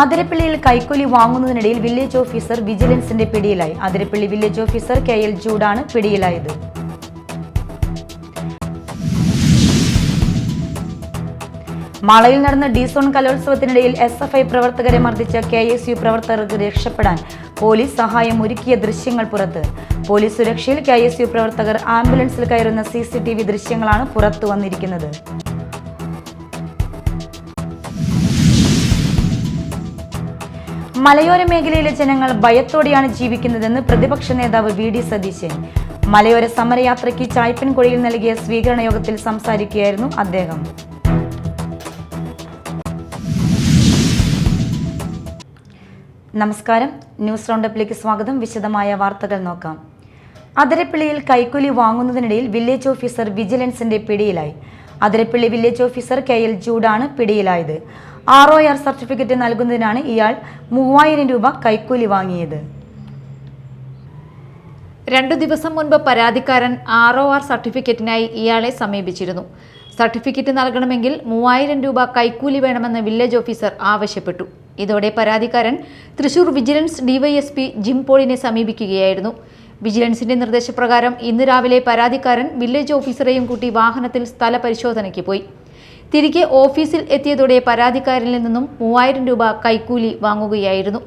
അതിരപ്പള്ളിയിൽ കൈക്കൂലി വാങ്ങുന്നതിനിടയിൽ village officer വിജിലൻസിന്റെ പിടിയിലായി. Athirappilly village officer KL ജൂഡാണ് പിടിയിലായത്. മാളയിൽ നടന്ന D-സോൺ കലോത്സവത്തിനിടയിൽ SFI പ്രവർത്തകരെ മർദ്ദിച്ച KSU പ്രവർത്തകർക്ക് രക്ഷപ്പെടാൻ പോലീസ് സഹായം ഒരുക്കിയ ദൃശ്യങ്ങൾ പുറത്ത്. പോലീസ് സുരക്ഷയിൽ KSU പ്രവർത്തകർ ആംബുലൻസിൽ കയറുന്ന CCTV ദൃശ്യങ്ങളാണ് പുറത്തു വന്നിരിക്കുന്നത്. മലയോര മേഖലയിലെ ജനങ്ങൾ ഭയത്തോടെയാണ് ജീവിക്കുന്നതെന്ന് പ്രതിപക്ഷ നേതാവ് VD സതീശൻ. മലയോര സമരയാത്രയ്ക്ക് ചായ്പൻകുഴിയിൽ നൽകിയ സ്വീകരണ യോഗത്തിൽ സംസാരിക്കുകയായിരുന്നു അദ്ദേഹം. നമസ്കാരം, ന്യൂസ് റൗണ്ടപ്പിലേക്ക് സ്വാഗതം. വിശദമായ വാർത്തകൾ നോക്കാം. അതിരപ്പള്ളിയിൽ കൈക്കൂലി വാങ്ങുന്നതിനിടയിൽ വില്ലേജ് ഓഫീസർ വിജിലൻസിന്റെ പിടിയിലായി. അതിരപ്പള്ളി വില്ലേജ് ഓഫീസർ KL ജൂഡാണ് പിടിയിലായത്. ROR സർട്ടിഫിക്കറ്റ് നൽകുന്നതിനാണ് ഇയാൾ 3000 രൂപ കൈക്കൂലി വാങ്ങിയത്. 2 ദിവസം മുൻപ് പരാതിക്കാരൻ ROR സർട്ടിഫിക്കറ്റിനായി ഇയാളെ സമീപിച്ചിരുന്നു. സർട്ടിഫിക്കറ്റ് നൽകണമെങ്കിൽ 3000 രൂപ കൈക്കൂലി വേണമെന്ന് വില്ലേജ് ഓഫീസർ ആവശ്യപ്പെട്ടു. ഇതോടെ പരാതിക്കാരൻ തൃശൂർ വിജിലൻസ് DYSP ജിം പോളിനെ സമീപിക്കുകയായിരുന്നു. വിജിലൻസിന്റെ നിർദ്ദേശപ്രകാരം ഇന്ന് രാവിലെ പരാതിക്കാരൻ വില്ലേജ് ഓഫീസറെയും കൂട്ടി വാഹനത്തിൽ സ്ഥല പരിശോധനയ്ക്ക് പോയി. തിരികെ ഓഫീസിൽ എത്തിയതോടെ പരാതിക്കാരിൽ നിന്നും 3000 രൂപ കൈക്കൂലി വാങ്ങുകയായിരുന്നു.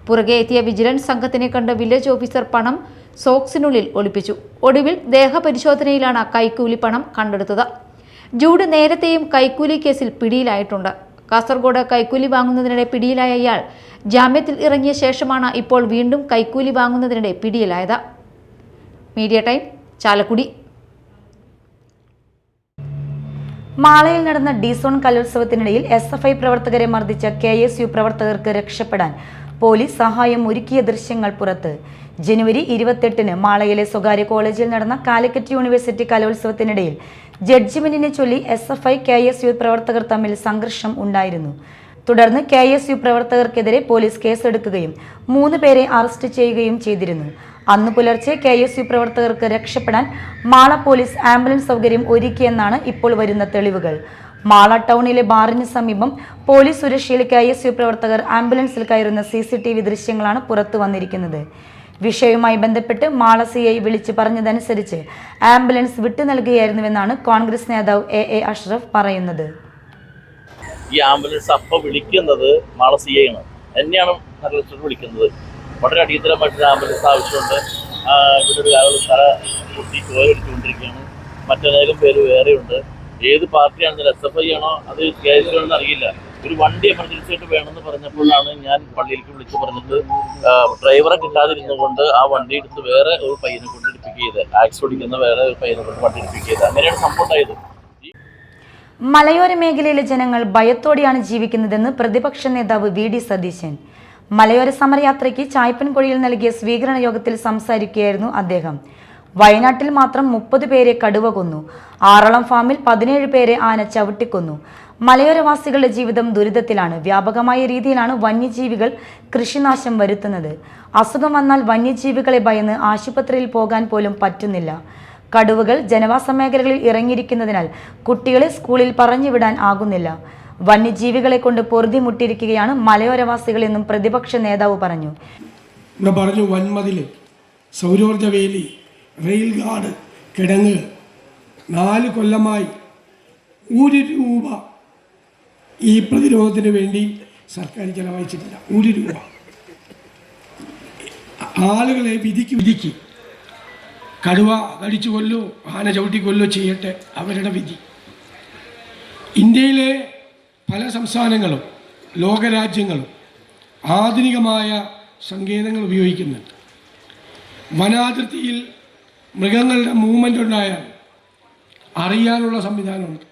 പുറകെ എത്തിയ വിജിലൻസ് സംഘത്തിനെ കണ്ട് വില്ലേജ് ഓഫീസർ പണം സോക്സിനുള്ളിൽ ഒളിപ്പിച്ചു. ഒടുവിൽ ദേഹപരിശോധനയിലാണ് കൈക്കൂലി പണം കണ്ടെടുത്തത്. ജൂഡ് നേരത്തെയും കൈക്കൂലി കേസിൽ പിടിയിലായിട്ടുണ്ട്. കാസർഗോഡ് കൈക്കൂലി വാങ്ങുന്നതിനിടെ പിടിയിലായ ഇയാൾ ജാമ്യത്തിൽ ഇറങ്ങിയ ശേഷമാണ് ഇപ്പോൾ വീണ്ടും കൈക്കൂലി വാങ്ങുന്നതിനിടെ പിടിയിലായത്. Media time, Chalakudy. മാളയിൽ നടന്ന D-സോൺ കലോത്സവത്തിനിടയിൽ SFI പ്രവർത്തകരെ മർദ്ദിച്ച KSU പ്രവർത്തകർക്ക് രക്ഷപ്പെടാൻ പോലീസ് സഹായം ഒരുക്കിയ ദൃശ്യങ്ങൾ പുറത്ത്. ജനുവരി 28-ന് മാളയിലെ സ്വകാര്യ കോളേജിൽ നടന്ന കാലിക്കറ്റ് യൂണിവേഴ്സിറ്റി കലോത്സവത്തിനിടയിൽ ജഡ്ജിമെന്റിനെ ചൊല്ലി SFI KSU പ്രവർത്തകർ തമ്മിൽ സംഘർഷം ഉണ്ടായിരുന്നു. തുടർന്ന് KSU പ്രവർത്തകർക്കെതിരെ പോലീസ് കേസെടുക്കുകയും 3 പേരെ അറസ്റ്റ് ചെയ്യുകയും ചെയ്തിരുന്നു. അന്ന് പുലർച്ചെ KSU പ്രവർത്തകർക്ക് രക്ഷപ്പെടാൻ മാള പോലീസ് ആംബുലൻസ് സൗകര്യം ഒരുക്കിയെന്നാണ് ഇപ്പോൾ വരുന്ന തെളിവുകൾ. മാള ടൗണിലെ ബാറിന് സമീപം പോലീസ് സുരക്ഷയിൽ KSU പ്രവർത്തകർ ആംബുലൻസിൽ കയറുന്ന CCTV ദൃശ്യങ്ങളാണ് പുറത്തു വന്നിരിക്കുന്നത്. വിഷയവുമായി ബന്ധപ്പെട്ട് മാള CI വിളിച്ചു പറഞ്ഞതനുസരിച്ച് ആംബുലൻസ് വിട്ടു നൽകുകയായിരുന്നുവെന്നാണ് കോൺഗ്രസ് നേതാവ് AA അഷ്റഫ് പറയുന്നത്. ഈ ആംബുലൻസ് അപ്പം വിളിക്കുന്നത് മാള CI ആണ്, എന്നെയാണ് വിളിക്കുന്നത്. വളരെ അടിയന്തരമായിട്ടൊരു ആംബുലൻസ് ആവശ്യമുണ്ട്. ഇവിടെ ഒരു സ്ഥല കുട്ടി ചോദിച്ചുകൊണ്ടിരിക്കുകയാണ്. മറ്റനേകം പേര് വേറെയുണ്ട്. ഏത് പാർട്ടിയാണെന്ന് SFI ആണോ അത് KSU ആണെന്ന് അറിയില്ല. ഒരു വണ്ടി എമർജൻസി ആയിട്ട് വേണമെന്ന് പറഞ്ഞപ്പോഴാണ് ഞാൻ പള്ളിയിലേക്ക് വിളിച്ച് പറഞ്ഞിട്ട് ഡ്രൈവറെ കിട്ടാതിരുന്നുകൊണ്ട് ആ വണ്ടി എടുത്ത് വേറെ ഒരു പയ്യനെ കൊണ്ട് ഇടിപ്പിക്കുക ചെയ്ത്, ആക്സ് ഓടിക്കുന്ന വേറെ ഒരു പയ്യനെ കൊണ്ട് വണ്ടി ഇടിപ്പിക്കുക ചെയ്ത്. അങ്ങനെയാണ് സംഭവം ഉണ്ടായത്. മലയോര മേഖലയിലെ ജനങ്ങൾ ഭയത്തോടെയാണ് ജീവിക്കുന്നതെന്ന് പ്രതിപക്ഷ നേതാവ് VD സതീശൻ. മലയോര സമരയാത്രയ്ക്ക് ചായ്പൻകുഴിയിൽ നൽകിയ സ്വീകരണ യോഗത്തിൽ സംസാരിക്കുകയായിരുന്നു അദ്ദേഹം. വയനാട്ടിൽ മാത്രം 30 പേരെ കടുവ കൊന്നു. ആറളം ഫാമിൽ 17 പേരെ ആന ചവിട്ടിക്കൊന്നു. മലയോരവാസികളുടെ ജീവിതം ദുരിതത്തിലാണ്. വ്യാപകമായ രീതിയിലാണ് വന്യജീവികൾ കൃഷിനാശം വരുത്തുന്നത്. അസുഖം വന്നാൽ വന്യജീവികളെ ഭയന്ന് ആശുപത്രിയിൽ പോകാൻ പോലും പറ്റുന്നില്ല. കടുവകൾ ജനവാസ മേഖലകളിൽ ഇറങ്ങിയിരിക്കുന്നതിനാൽ കുട്ടികളെ സ്കൂളിൽ പറഞ്ഞുവിടാൻ ആകുന്നില്ല. വന്യജീവികളെ കൊണ്ട് പൊറുതിമുട്ടിയിരിക്കുകയാണ് മലയോരവാസികൾ എന്നും പ്രതിപക്ഷ നേതാവ് പറഞ്ഞു. വൻമതില്, സൗരോർജ വേലി, റെയിൽ ഗാർഡ്, കിടങ്ങ് 4 കൊല്ലമായി 1 രൂപ ഈ പ്രതിരോധത്തിന് വേണ്ടി സർക്കാർ ചെലവഴിച്ചിട്ടില്ല. 1 രൂപ. ആളുകളെ വിധിക്ക് കടുവ കടിച്ചു കൊല്ലോ, ആന ചവിട്ടി കൊല്ലോ ചെയ്യട്ടെ, അവരുടെ വിധി. ഇന്ത്യയിലെ പല സംസ്ഥാനങ്ങളും ലോകരാജ്യങ്ങളും ആധുനികമായ സങ്കേതങ്ങൾ ഉപയോഗിക്കുന്നുണ്ട്. വനാതിർത്തിയിൽ മൃഗങ്ങളുടെ മൂവ്മെൻ്റ് ഉണ്ടായാൽ അറിയാനുള്ള സംവിധാനമുണ്ട്.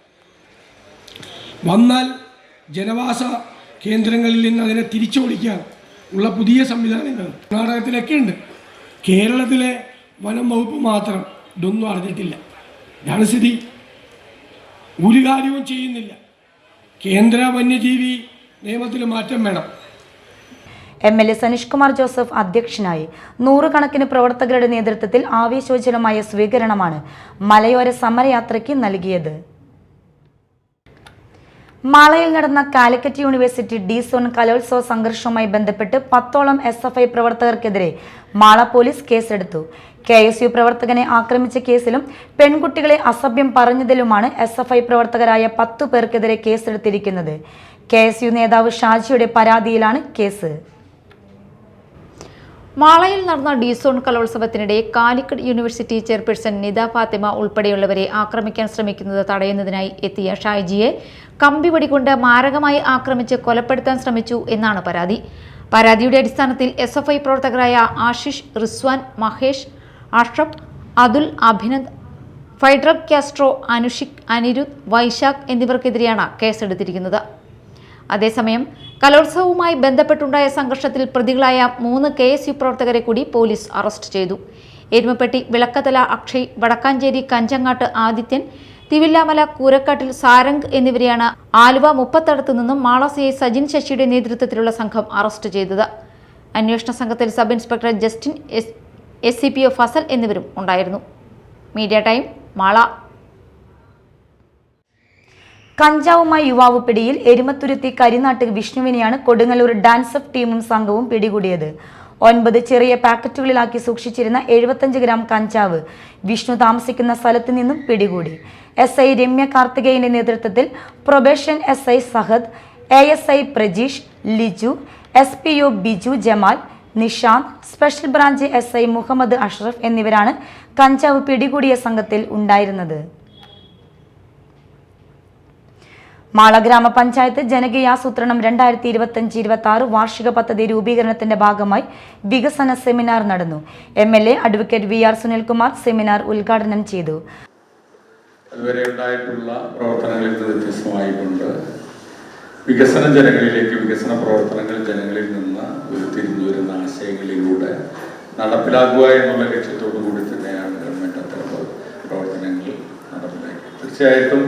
വന്നാൽ ജനവാസ കേന്ദ്രങ്ങളിൽ നിന്ന് അതിനെ തിരിച്ചോടിക്കാൻ ഉള്ള പുതിയ സംവിധാനങ്ങൾ കർണാടകത്തിലൊക്കെ ഉണ്ട്. കേരളത്തിലെ വനം വകുപ്പ് മാത്രം ഇതൊന്നും അറിഞ്ഞിട്ടില്ല. ഇതാണ് സ്ഥിതി. ഒരു കാര്യവും ചെയ്യുന്നില്ല. കേന്ദ്ര വന്യജീവി നിയമത്തിൽ മാറ്റം വേണം. MLA സനീഷ് കുമാർ ജോസഫ് അധ്യക്ഷനായി. 100 കണക്കിന് പ്രവർത്തകരുടെ നേതൃത്വത്തിൽ ആവേശോജ്വലമായ സ്വീകരണമാണ് മലയോര സമരയാത്രയ്ക്ക് നൽകിയത്. മാളയിൽ നടന്ന കാലിക്കറ്റ് യൂണിവേഴ്സിറ്റി ഡി-സോൺ കലോത്സവ സംഘർഷവുമായി ബന്ധപ്പെട്ട് 10ഓളം SFI പ്രവർത്തകർക്കെതിരെ മാള പോലീസ് കേസെടുത്തു. KSU പ്രവർത്തകനെ ആക്രമിച്ച കേസിലും പെൺകുട്ടികളെ അസഭ്യം പറഞ്ഞതിലുമാണ് SFI പ്രവർത്തകരായ 10 പേർക്കെതിരെ കേസെടുത്തിരിക്കുന്നത്. KSU നേതാവ് ഷാജിയുടെ പരാതിയിലാണ് കേസ്. മാളയിൽ നടന്ന ഡി-സോൺ കലോത്സവത്തിനിടെ കാലിക്കറ്റ് യൂണിവേഴ്സിറ്റി ചെയർപേഴ്സൺ നിദ ഫാത്തിമ ഉൾപ്പെടെയുള്ളവരെ ആക്രമിക്കാൻ ശ്രമിക്കുന്നത് തടയുന്നതിനായി എത്തിയ ഷാജിയെ കമ്പിവടി കൊണ്ട് മാരകമായി ആക്രമിച്ച് കൊലപ്പെടുത്താൻ ശ്രമിച്ചു എന്നാണ് പരാതി. പരാതിയുടെ അടിസ്ഥാനത്തിൽ SFI പ്രവർത്തകരായ ആശിഷ്, റിസ്വാൻ, മഹേഷ്, അഷ്റഫ്, അതുൽ, അഭിനന്ദ്, ഫൈഡ്രബ് കാസ്ട്രോ, അനുഷിക്, അനിരുദ്ധ്, വൈശാഖ് എന്നിവർക്കെതിരെയാണ് കേസെടുത്തിരിക്കുന്നത്. അതേസമയം കലോത്സവവുമായി ബന്ധപ്പെട്ടുണ്ടായ സംഘർഷത്തിൽ പ്രതികളായ 3 KSU പ്രവർത്തകരെ കൂടി പോലീസ് അറസ്റ്റ് ചെയ്തു. എരുമപ്പെട്ടി വിളക്കത്തല അക്ഷയ്, വടക്കാഞ്ചേരി കഞ്ചങ്ങാട്ട് ആദിത്യൻ, തിവില്ലാമല കൂരക്കാട്ടിൽ സാരംഗ് എന്നിവരെയാണ് ആലുവ മുപ്പത്തടത്തു നിന്നും മാള CI സജിൻ ശശിയുടെ നേതൃത്വത്തിലുള്ള സംഘം അറസ്റ്റ് ചെയ്തത്. അന്വേഷണ സംഘത്തിൽ sub inspector Justin, SCPO Fazal എന്നിവരും ഉണ്ടായിരുന്നു. Media time, Mala. കഞ്ചാവുമായി യുവാവ് പിടിയിൽ. എരുമത്തുരുത്തി കരിനാട്ട് വിഷ്ണുവിനെയാണ് കൊടുങ്ങല്ലൂർ ഡാൻസ് ഓഫ് ടീമും സംഘവും പിടികൂടിയത്. 9 ചെറിയ പാക്കറ്റുകളിലാക്കി സൂക്ഷിച്ചിരുന്ന 75 ഗ്രാം കഞ്ചാവ് വിഷ്ണു താമസിക്കുന്ന സ്ഥലത്ത് നിന്നും പിടികൂടി. SI രമ്യ കാർത്തികേയന്റെ നേതൃത്വത്തിൽ probation SI Sahad, ASI Prajeesh, Liju, SPO Biju Jamal, Nishanth, special branch SI Muhammad Ashraf എന്നിവരാണ് കഞ്ചാവ് പിടികൂടിയ സംഘത്തിൽ ഉണ്ടായിരുന്നത്. മാള ഗ്രാമപഞ്ചായത്ത് ജനകീയാസൂത്രണം 2025-26 വാർഷിക പദ്ധതി രൂപീകരണത്തിന്റെ ഭാഗമായി വികസന സെമിനാർ നടന്നു. MLA advocate VR Sunilkumar seminar ഉദ്ഘാടനം ചെയ്തു. അതുവരെ ഉണ്ടായിട്ടുള്ള പ്രവർത്തനങ്ങളിൽ നിന്ന് വ്യത്യസ്തമായിക്കൊണ്ട് വികസനം ജനങ്ങളിലേക്ക്, വികസന പ്രവർത്തനങ്ങൾ ജനങ്ങളിൽ നിന്ന് ഉരുത്തിരിഞ്ഞു വരുന്ന ആശയങ്ങളിലൂടെ നടപ്പിലാക്കുക എന്നുള്ള ലക്ഷ്യത്തോടു കൂടി തന്നെയാണ് ഗവൺമെന്റ് അത്തരം പ്രവർത്തനങ്ങൾ നടപ്പിലാക്കിയത്. തീർച്ചയായിട്ടും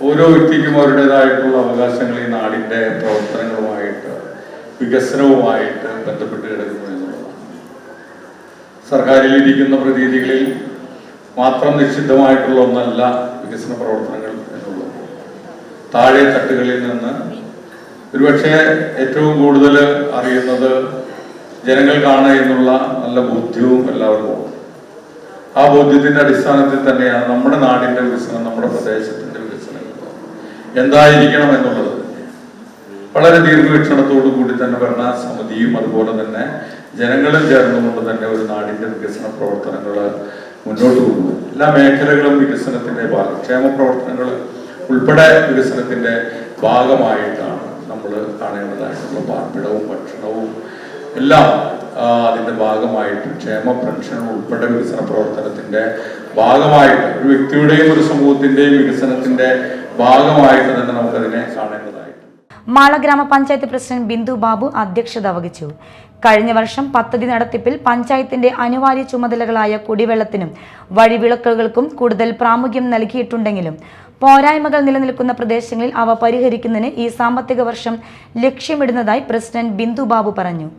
ഓരോ വ്യക്തിക്കും അവരുടേതായിട്ടുള്ള അവകാശങ്ങൾ ഈ നാടിൻ്റെ പ്രവർത്തനങ്ങളുമായിട്ട്, വികസനവുമായിട്ട് ബന്ധപ്പെട്ട് കിടക്കുന്നു എന്നുള്ളതാണ്. സർക്കാരിലിരിക്കുന്ന പ്രതീതികളിൽ മാത്രം നിഷിദ്ധമായിട്ടുള്ള ഒന്നല്ല വികസന പ്രവർത്തനങ്ങൾ എന്നുള്ളത്. താഴെ തട്ടുകളിൽ നിന്ന് ഒരുപക്ഷെ ഏറ്റവും കൂടുതൽ അറിയുന്നത് ജനങ്ങൾക്കാണ് എന്നുള്ള നല്ല ബോധ്യവും എല്ലാവർക്കും. ആ ബോധ്യത്തിൻ്റെ അടിസ്ഥാനത്തിൽ തന്നെയാണ് നമ്മുടെ നാടിൻ്റെ വികസനം, നമ്മുടെ പ്രദേശത്തിൻ്റെ എന്തായിരിക്കണം എന്നുള്ളത് വളരെ ദീർഘവീക്ഷണത്തോടു കൂടി തന്നെ ഭരണസമിതിയും അതുപോലെ തന്നെ ജനങ്ങളും ചേർന്നുകൊണ്ട് തന്നെ ഒരു നാടിന്റെ വികസന പ്രവർത്തനങ്ങൾ മുന്നോട്ട് കൊണ്ടുപോകും. എല്ലാ മേഖലകളും വികസനത്തിന്റെ ക്ഷേമ പ്രവർത്തനങ്ങൾ ഉൾപ്പെടെ വികസനത്തിന്റെ ഭാഗമായിട്ടാണ് നമ്മൾ കാണേണ്ടതായിട്ടുള്ള പാർപ്പിടവും ഭക്ഷണവും എല്ലാം അതിന്റെ ഭാഗമായിട്ട് ക്ഷേമ പെൻഷൻ ഉൾപ്പെടെ വികസന പ്രവർത്തനത്തിന്റെ ഭാഗമായിട്ട് ഒരു വ്യക്തിയുടെയും ഒരു സമൂഹത്തിന്റെയും വികസനത്തിന്റെ ഭാഗമായിട്ട് തന്നെ നമുക്കതിനെ കാണേണ്ടതായിട്ട്. മാള ഗ്രാമപഞ്ചായത്ത് പ്രസിഡന്റ് ബിന്ദു ബാബു അധ്യക്ഷത വഹിച്ചു. കഴിഞ്ഞ വർഷം പദ്ധതി നടത്തിപ്പിൽ പഞ്ചായത്തിന്റെ അനിവാര്യ ചുമതലകളായ കുടിവെള്ളത്തിനും വഴിവിളക്കുകൾക്കും കൂടുതൽ പ്രാമുഖ്യം നൽകിയിട്ടുണ്ടെങ്കിലും പോരായ്മകൾ നിലനിൽക്കുന്ന പ്രദേശങ്ങളിൽ അവ പരിഹരിക്കുന്നതിന് ഈ സാമ്പത്തിക വർഷം ലക്ഷ്യമിടുന്നതായി പ്രസിഡന്റ് ബിന്ദു ബാബു പറഞ്ഞു.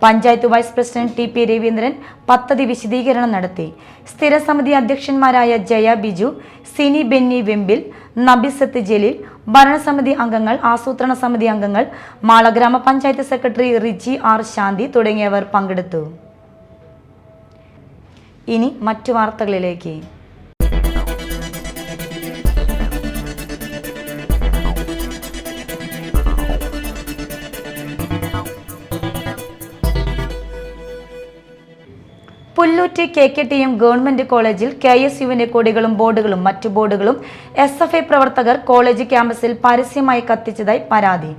Panchayat vice president TP Raveendran പദ്ധതി വിശദീകരണം നടത്തി. സ്ഥിരസമിതി അധ്യക്ഷന്മാരായ ജയ ബിജു, സിനി ബെന്നി വെമ്പിൽ, നബിസത്ത് ജലീൽ, ഭരണസമിതി അംഗങ്ങൾ, ആസൂത്രണ സമിതി അംഗങ്ങൾ, മാള ഗ്രാമപഞ്ചായത്ത് സെക്രട്ടറി റിജി R ശാന്തി തുടങ്ങിയവർ പങ്കെടുത്തു. ഇനി മറ്റു വാർത്തകളിലേക്ക്. പുല്ലൂറ്റ് KKTM ഗവൺമെന്റ് കോളേജിൽ KSUവിന്റെ കൊടികളും ബോർഡുകളും മറ്റു ബോർഡുകളും SFI പ്രവർത്തകർ കോളേജ് ക്യാമ്പസിൽ പരസ്യമായി കത്തിച്ചതായി പരാതി.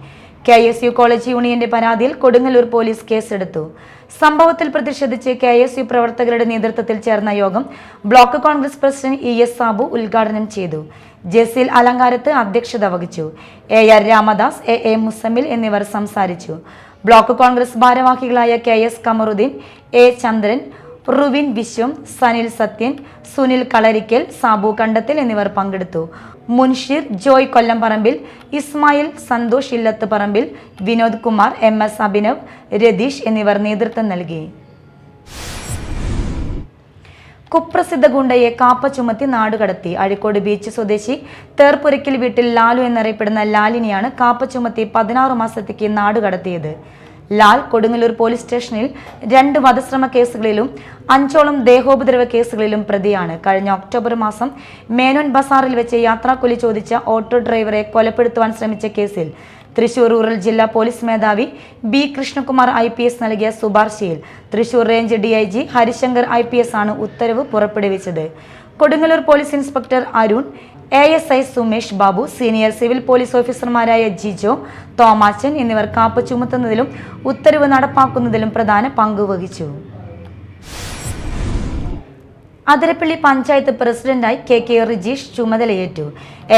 KSU കോളേജ് യൂണിയന്റെ പരാതിയിൽ കൊടുങ്ങല്ലൂർ പോലീസ് കേസെടുത്തു. സംഭവത്തിൽ പ്രതിഷേധിച്ച് KSU പ്രവർത്തകരുടെ നേതൃത്വത്തിൽ ചേർന്ന യോഗം block Congress president ES Sabu ഉദ്ഘാടനം ചെയ്തു. ജസീൽ അലങ്കാരത്ത് അധ്യക്ഷത വഹിച്ചു. AR രാമദാസ്, AA മുസമ്മിൽ എന്നിവർ സംസാരിച്ചു. ബ്ലോക്ക് കോൺഗ്രസ് ഭാരവാഹികളായ KS കമറുദ്ദീൻ, A ചന്ദ്രൻ, റുവിൻ വിശ്വം, സനിൽ സത്യൻ, സുനിൽ കളരിക്കൽ, സാബു കണ്ടത്തിൽ എന്നിവർ പങ്കെടുത്തു. മുൻഷീർ, ജോയ് കൊല്ലംപറമ്പിൽ, ഇസ്മായിൽ, സന്തോഷ് ഇല്ലത്ത് പറമ്പിൽ, വിനോദ് കുമാർ, MS അഭിനവ്, രതീഷ് എന്നിവർ നേതൃത്വം നൽകി. കുപ്രസിദ്ധ ഗുണ്ടയെ കാപ്പ ചുമത്തി നാടുകടത്തി. അഴീക്കോട് ബീച്ച് സ്വദേശി തേർപ്പുരയ്ക്കൽ വീട്ടിൽ ലാലു എന്നറിയപ്പെടുന്ന ലാലിനെയാണ് കാപ്പ ചുമത്തി 16 മാസത്തേക്ക് നാടുകടത്തിയത്. ലാൽ കൊടുങ്ങല്ലൂർ പോലീസ് സ്റ്റേഷനിൽ 2 വധശ്രമ കേസുകളിലും 5ഓളം ദേഹോപദ്രവ കേസുകളിലും പ്രതിയാണ്. കഴിഞ്ഞ ഒക്ടോബർ മാസം മേനോൻ ബസാറിൽ വെച്ച് യാത്രാക്കൂലി ചോദിച്ച ഓട്ടോ ഡ്രൈവറെ കൊലപ്പെടുത്തുവാൻ ശ്രമിച്ച കേസിൽ തൃശൂർ റൂറൽ ജില്ലാ പോലീസ് മേധാവി ബി കൃഷ്ണകുമാർ IPS നൽകിയ ശുപാർശയിൽ Thrissur range DIG Harishankar IPS ആണ് ഉത്തരവ് പുറപ്പെടുവിച്ചത്. Kodungallur police inspector Arun, ASI Sumesh Babu, senior civil police ഓഫീസർമാരായ ജിജോ, തോമാച്ചൻ എന്നിവർ കാപ്പ ചുമത്തുന്നതിലും ഉത്തരവ് നടപ്പാക്കുന്നതിലും പ്രധാന പങ്കുവഹിച്ചു. അതിരപ്പള്ളി പഞ്ചായത്ത് പ്രസിഡന്റായി KK റിജീഷ് ചുമതലയേറ്റു.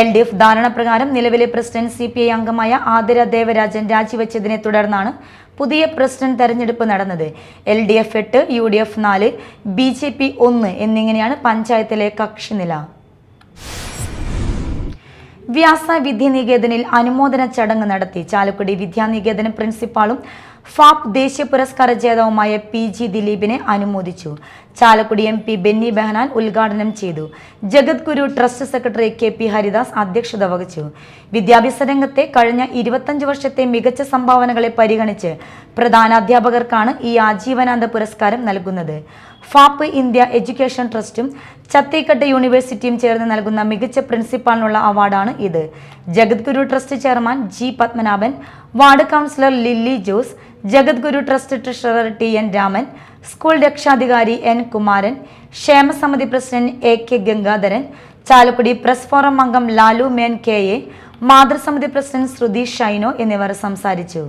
LDF ധാരണപ്രകാരം നിലവിലെ പ്രസിഡന്റ് CPI അംഗമായ ആതിര ദേവരാജൻ രാജിവെച്ചതിനെ തുടർന്നാണ് പുതിയ പ്രസിഡന്റ് തെരഞ്ഞെടുപ്പ് നടന്നത്. LDF 8, UDF 4, BJP 1 എന്നിങ്ങനെയാണ് പഞ്ചായത്തിലെ കക്ഷിനില. വ്യാസ വിദ്യാനികേതനിൽ അനുമോദന ചടങ്ങ് നടത്തി. ചാലക്കുടി വിദ്യാനികേതൻ പ്രിൻസിപ്പാളും FAP ദേശീയ പുരസ്കാര ജേതാവുമായ PG ദിലീപിനെ അനുമോദിച്ചു. ചാലക്കുടി MP ബെന്നി ബെഹനാൻ ഉദ്ഘാടനം ചെയ്തു. Jagadguru trust secretary KP Haridas അധ്യക്ഷത വഹിച്ചു. വിദ്യാഭ്യാസ രംഗത്തെ കഴിഞ്ഞ 25 വർഷത്തെ മികച്ച സംഭാവനകളെ പരിഗണിച്ച് പ്രധാന അധ്യാപകർക്കാണ് ഈ ആജീവനാന്ത പുരസ്കാരം നൽകുന്നത്. FAP ഇന്ത്യ എഡ്യൂക്കേഷൻ ട്രസ്റ്റും ഛത്തീസ്ഗഡ് യൂണിവേഴ്സിറ്റിയും ചേർന്ന് നൽകുന്ന മികച്ച പ്രിൻസിപ്പാളിനുള്ള അവാർഡാണ് ഇത്. Jagadguru trust chairman G Padmanabhan, ward councillor Lilly Jose, Jagadguru trust treasurer TN Raman, school രക്ഷാധികാരി N കുമാരൻ, ക്ഷേമസമിതി president AK Gangadharan, Chalakudy press forum അംഗം ലാലു മേൻ KA, മാതൃസമിതി പ്രസിഡന്റ് ശ്രുതി ഷൈനോ എന്നിവർ സംസാരിച്ചു.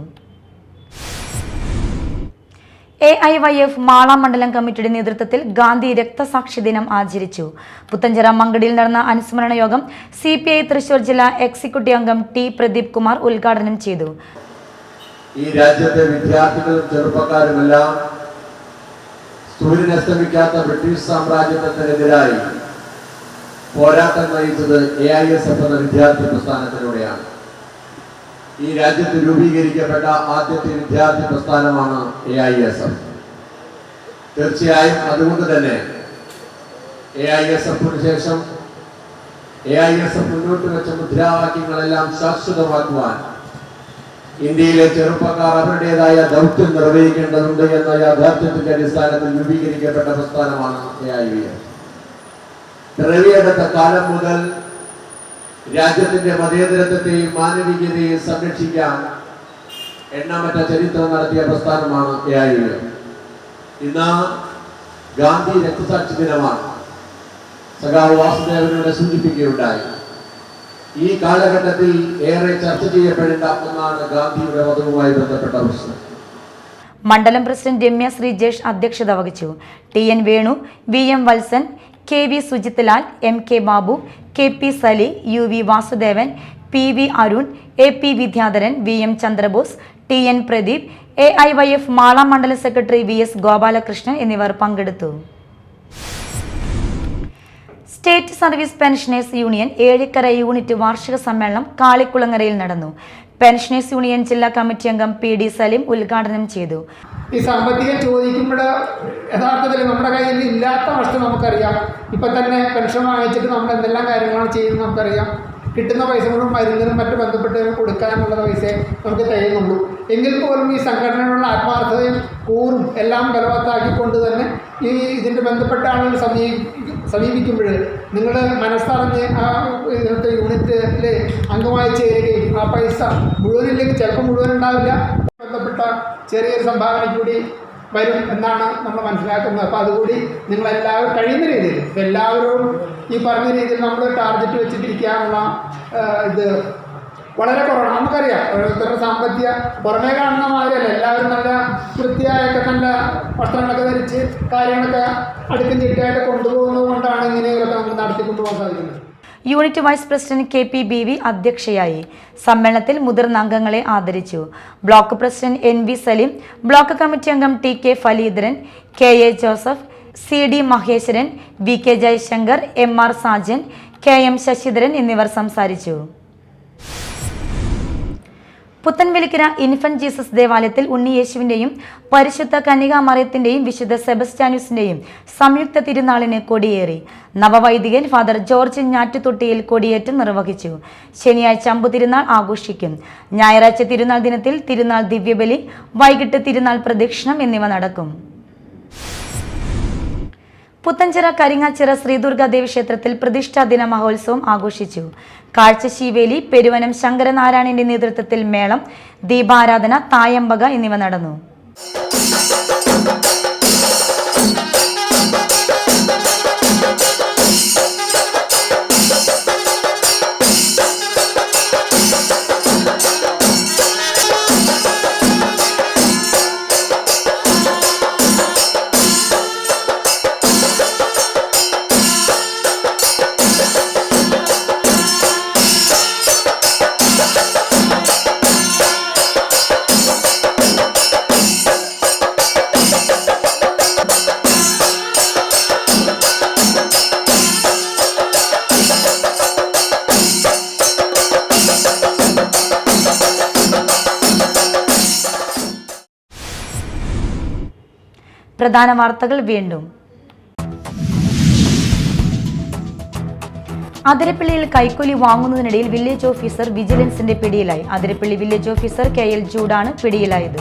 AIYF മാള മണ്ഡലം കമ്മിറ്റിയുടെ നേതൃത്വത്തിൽ ഗാന്ധി രക്തസാക്ഷി ദിനം ആചരിച്ചു. പുത്തഞ്ചിറ മങ്കടിയിൽ നടന്ന അനുസ്മരണ യോഗം CPI തൃശൂർ ജില്ലാ എക്സിക്യൂട്ടീവ് അംഗം T പ്രദീപ് കുമാർ ഉദ്ഘാടനം ചെയ്തു. ഈ രാജ്യത്തെ വിദ്യാർത്ഥികളും ചെറുപ്പക്കാരുമെല്ലാം സൂര്യനസ്തമിക്കാത്ത ബ്രിട്ടീഷ് സാമ്രാജ്യത്തിനെതിരായി പോരാട്ടം നയിച്ചത് AISF എന്ന വിദ്യാർത്ഥി പ്രസ്ഥാനത്തിലൂടെയാണ്. ഈ രാജ്യത്ത് രൂപീകരിക്കപ്പെട്ട ആദ്യത്തെ വിദ്യാർത്ഥി പ്രസ്ഥാനമാണ് AISF. തീർച്ചയായും അതുകൊണ്ട് തന്നെ AISFന് ശേഷം AISF മുന്നോട്ട് വെച്ച മുദ്രാവാക്യങ്ങളെല്ലാം ശാശ്വതമാക്കുവാൻ ഇന്ത്യയിലെ ചെറുപ്പക്കാർ അവരുടേതായ ദൗത്യം നിർവഹിക്കേണ്ടതുണ്ട് എന്ന യാഥാർത്ഥ്യത്തിന്റെ അടിസ്ഥാനത്തിൽ രൂപീകരിക്കപ്പെട്ട പ്രസ്ഥാനമാണ് AIYF. പിറവിയെടുത്ത കാലം മുതൽ രാജ്യത്തിന്റെ മതേതരത്വത്തെയും മാനവികതയെയും സംരക്ഷിക്കാൻ എണ്ണമറ്റ ചരിത്രം നടത്തിയ പ്രസ്ഥാനമാണ് AIYF. ഇന്ന് ഗാന്ധി രക്തസാക്ഷി ദിനമാണ്. സഖാവ് വാസുദേവനോട് സൂചിപ്പിക്കുകയുണ്ടായി. ഈ കാലഘട്ടത്തിൽ ഏറെ ചർച്ച ചെയ്യപ്പെടേണ്ട ഒന്നാണ് ഗാന്ധിയുടെ വധവുമായി ബന്ധപ്പെട്ട പ്രശ്നം. മണ്ഡലം പ്രസിഡന്റ് രമ്യ ശ്രീജേഷ് അധ്യക്ഷത വഹിച്ചു. TN Venu, VM Valsan, KV Sujith Lal, MK Babu, KP Sali, UV Vasudevan, PV Arun, AP Vidyadharan, VM Chandrabose, TN Pradeep, AIYF Mala മണ്ഡലം സെക്രട്ടറി VS ഗോപാലകൃഷ്ണൻ എന്നിവർ പങ്കെടുത്തു. State service pensioners union Ezhikkara unit വാർഷിക സമ്മേളനം കാളിക്കുളങ്ങരയിൽ നടന്നു. പെൻഷനേഴ്സ് യൂണിയൻ ജില്ലാ കമ്മിറ്റി അംഗം PD സലീം ഉദ്ഘാടനം ചെയ്തു. ഈ സാമ്പത്തികം ചോദിക്കുമ്പോൾ യഥാർത്ഥത്തിൽ നമ്മുടെ കയ്യിൽ ഇല്ലാത്ത അവസ്ഥ നമുക്കറിയാം. ഇപ്പം തന്നെ പെൻഷൻ വാങ്ങിച്ചിട്ട് നമ്മൾ എന്തെല്ലാം കാര്യങ്ങളാണ് ചെയ്യുന്നത് നമുക്കറിയാം. കിട്ടുന്ന പൈസ മുഴുവൻ മരുന്നിനും മറ്റ് ബന്ധപ്പെട്ടതിനും കൊടുക്കാനുള്ള പൈസ നമുക്ക് തികയുന്നുള്ളൂ. എങ്കിൽ പോലും ഈ സംഘടനകളുടെ ആത്മാർത്ഥതയും കൂറും എല്ലാം ബലവത്താക്കിക്കൊണ്ട് തന്നെ ഇതിൻ്റെ ബന്ധപ്പെട്ട ആളുകൾ സമീപിക്കുമ്പോൾ നിങ്ങൾ മനസ്സറിഞ്ഞ് ആ ഇതിനകത്ത് യൂണിറ്റിൽ അംഗമായി ചേരുകയും ആ പൈസ മുഴുവനില്ലെങ്കിൽ ചിലപ്പോൾ മുഴുവൻ ഉണ്ടാവില്ല, ബന്ധപ്പെട്ട ചെറിയൊരു സംഭാവന കൂടി വരും എന്നാണ് നമ്മൾ മനസ്സിലാക്കുന്നത്. അപ്പോൾ അതുകൂടി നിങ്ങളെല്ലാവരും കഴിയുന്ന രീതിയിൽ എല്ലാവരും ഈ പറഞ്ഞ രീതിയിൽ നമ്മൾ ടാർഗറ്റ് വെച്ചിട്ടിരിക്കാനുള്ള ഇത് വളരെ കുറവാണ്. നമുക്കറിയാം ഓരോരുത്തരുടെ സാമ്പത്തിക പുറമേ കാണുന്ന മാതിരിയല്ല. എല്ലാവരും നല്ല വൃത്തിയായൊക്കെ നല്ല വസ്ത്രങ്ങളൊക്കെ ധരിച്ച് കാര്യങ്ങളൊക്കെ അടുക്കും ചിട്ടയായിട്ട് കൊണ്ടുപോകുന്നത് കൊണ്ടാണ് ഇങ്ങനെയൊക്കെ നമുക്ക് നടത്തിക്കൊണ്ടുപോകാൻ സാധിക്കുന്നത്. Unit vice president KP BV അധ്യക്ഷയായി. സമ്മേളനത്തിൽ മുതിർന്ന അംഗങ്ങളെ ആദരിച്ചു. Block president NV Saleem, block committee അംഗം TK Faleedharan, KA Joseph, CD Maheshwaran, VK Jayashankar, MR Sajan, KM Sasidharan എന്നിവർ സംസാരിച്ചു. പുത്തൻവെലിക്കര ഇൻഫന്റ് ജീസസ് ദേവാലയത്തിൽ ഉണ്ണിയേശുവിന്റെയും പരിശുദ്ധ കന്യകാമറിയത്തിന്റെയും വിശുദ്ധ സെബസ്ത്യാനൂസിന്റെയും സംയുക്ത തിരുനാളിന് കൊടിയേറി. നവവൈദികൻ ഫാദർ ജോർജ് ഞാറ്റുതൊട്ടിയിൽ കൊടിയേറ്റം നിർവഹിച്ചു. ശനിയാഴ്ച അമ്പുതിരുനാൾ ആഘോഷിക്കും. ഞായറാഴ്ച തിരുനാൾ ദിനത്തിൽ തിരുനാൾ ദിവ്യബലി, വൈകിട്ട് തിരുനാൾ പ്രദക്ഷിണം എന്നിവ നടക്കും. പുത്തഞ്ചിറ കരിങ്ങാച്ചിറ ശ്രീദുർഗാദേവി ക്ഷേത്രത്തിൽ പ്രതിഷ്ഠാദിന മഹോത്സവം ആഘോഷിച്ചു. കാഴ്ചശീവേലി, പെരുവനം ശങ്കരനാരായണന്റെ നേതൃത്വത്തിൽ മേളം, ദീപാരാധന, തായമ്പക എന്നിവ നടന്നു. പ്രധാന വാർത്തകൾ വീണ്ടും. അതിരപ്പള്ളിയിൽ കൈക്കൂലി വാങ്ങുന്നതിനിടയിൽ വില്ലേജ് ഓഫീസർ വിജിലൻസിന്റെ പിടിയിലായി. അതിരപ്പള്ളി വില്ലേജ് ഓഫീസർ KL ജൂഡാണ് പിടിയിലായത്.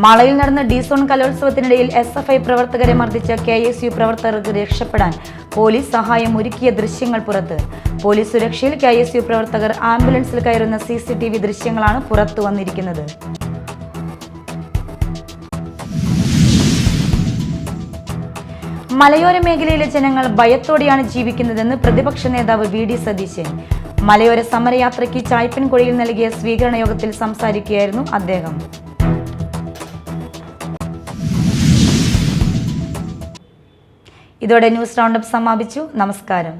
മാളയിൽ നടന്ന ഡിസോൺ കലോത്സവത്തിനിടയിൽ SFI പ്രവർത്തകരെ മർദ്ദിച്ച KSU പ്രവർത്തകർക്ക് രക്ഷപ്പെടാൻ പോലീസ് സഹായം ഒരുക്കിയ ദൃശ്യങ്ങൾ പുറത്ത്. പോലീസ് സുരക്ഷയിൽ KSU പ്രവർത്തകർ ആംബുലൻസിൽ കയറുന്ന CCTV ദൃശ്യങ്ങളാണ് പുറത്തു വന്നിരിക്കുന്നത്. മലയോര മേഖലയിലെ ജനങ്ങൾ ഭയത്തോടെയാണ് ജീവിക്കുന്നതെന്ന് പ്രതിപക്ഷ നേതാവ് VD സതീശൻ. മലയോര സമരയാത്രയ്ക്ക് ചായ്പൻകൊടിയിൽ നൽകിയ സ്വീകരണ യോഗത്തിൽ സംസാരിക്കുകയായിരുന്നു അദ്ദേഹം. ഇതോടെ ന്യൂസ് റൗണ്ടപ്പ് സമാപിച്ചു. നമസ്കാരം.